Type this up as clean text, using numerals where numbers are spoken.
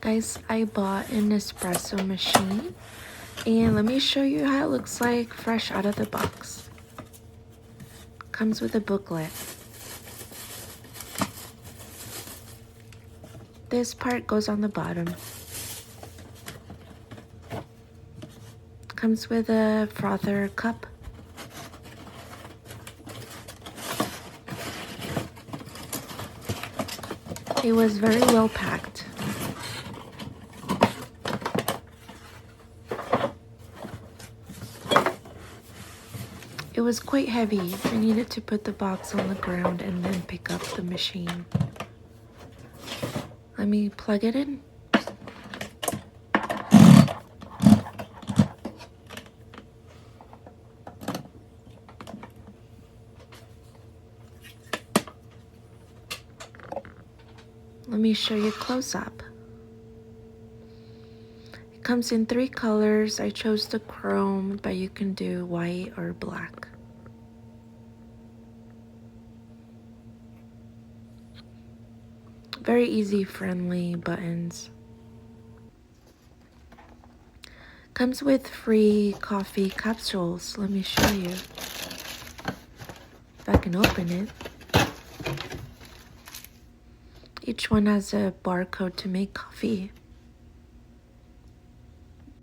Guys, I bought an espresso machine, and let me show you how it looks like fresh out of the box. Comes with a booklet. This part goes on the bottom. Comes with a frother cup. It was very well packed. It was quite heavy. I needed to put the box on the ground and then pick up the machine. Let me plug it in. Let me show you close up. It comes in 3 colors. I chose the chrome, but you can do white or black. Very easy, friendly buttons. Comes with free coffee capsules. Let me show you. If I can open it. Each one has a barcode to make coffee.